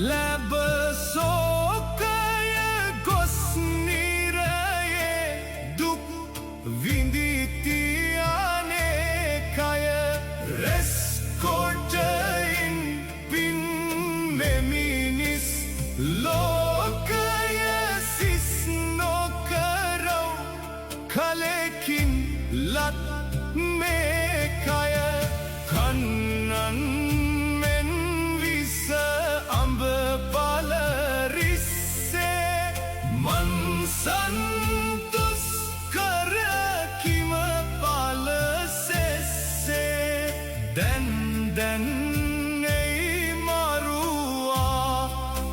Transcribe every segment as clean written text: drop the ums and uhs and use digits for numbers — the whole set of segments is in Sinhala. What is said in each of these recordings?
ලැබ සෝකය ගොස් නිරයේ දුක් විඳිතියානේ කය රැස් කොටයින් පින් මෙමිනිස් ලෝකය සිස් නොකරව කලකින් ලත් මේ කය කන්නන් මෙන් විස අඹ බල රිස්සේ මන්සන්තුස් කර කිම බල සෙස්සේ දැන් එයි මරුවා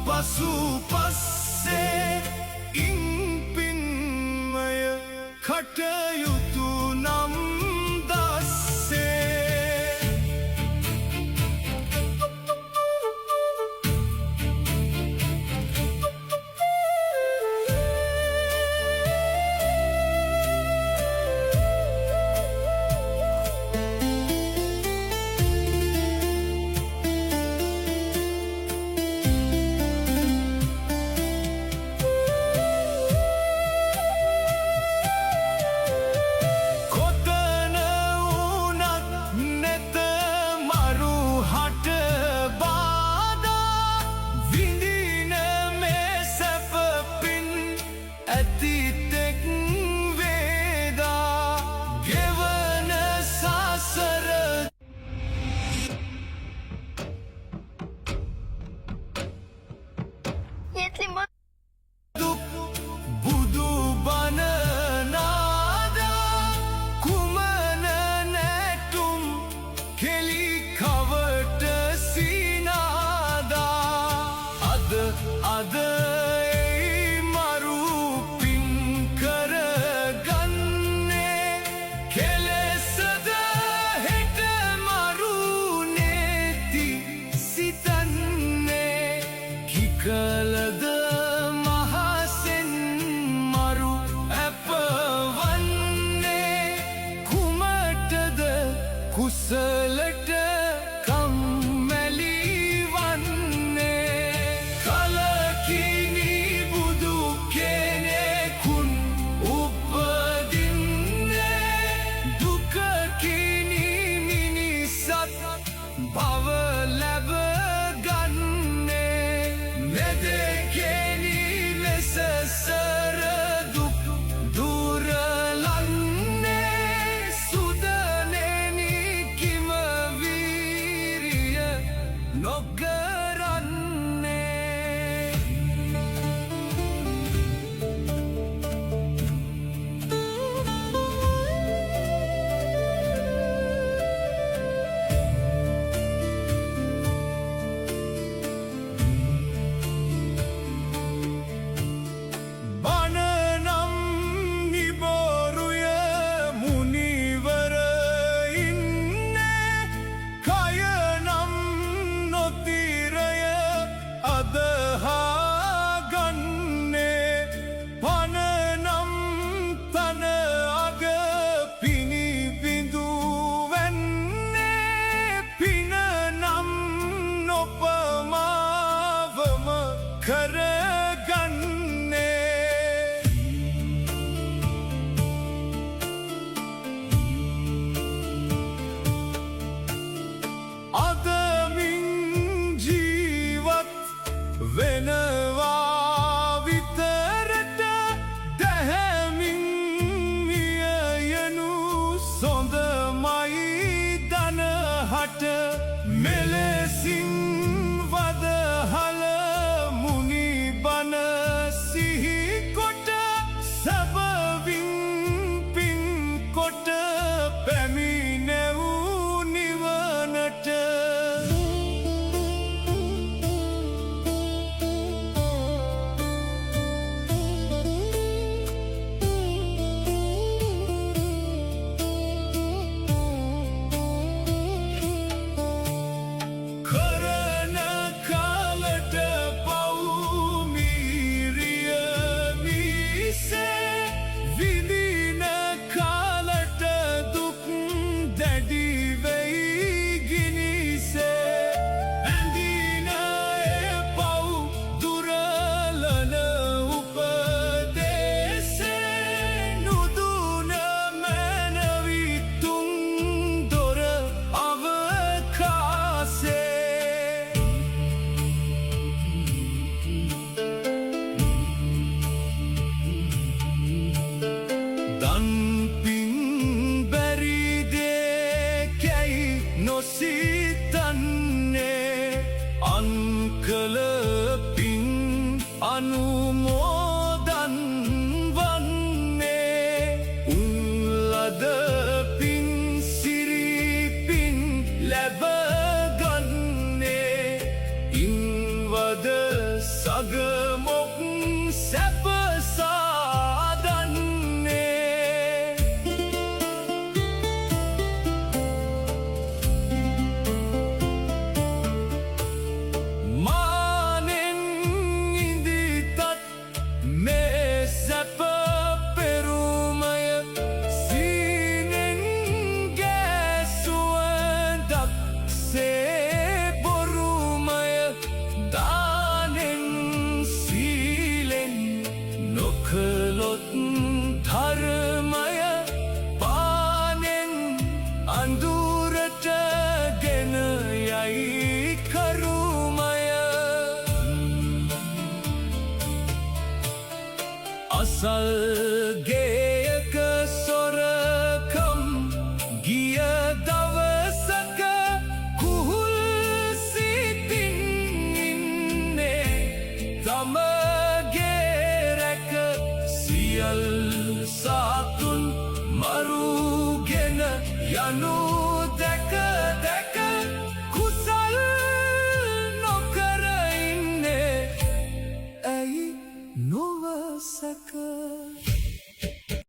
පසු පස්සේ ඉන් පින්මය කටයුතු නම් බුදු බණ නාදා කුමන නැටුම් කෙලි කවට සිනාදා අද එයි මරු පින් කරගන්නේ කෙලෙසද හෙට මරු නේති සිතන්නේ කිකලද කුසලට කම්මැලි වන්නේ කලකිනි බුදු කෙනෙකුන් උපදින්නේ දුකකිනි මිනිසත් භව ලැබ ගන්නේ මෙදෙකෙනි ලෙස සර දුක් දුරලන්නේ වෙනවා විතරට දැහැමින් මියයනු සොඳමයි දනහට මෙලෙසින් වදහල මුනි පන්සල්ගේයක සොරකම් ගිය දවසක කුහුල් සිතින් ඉන්නේ තමගේ රැක සියල් සාතුන් මරුගෙන යනු දැක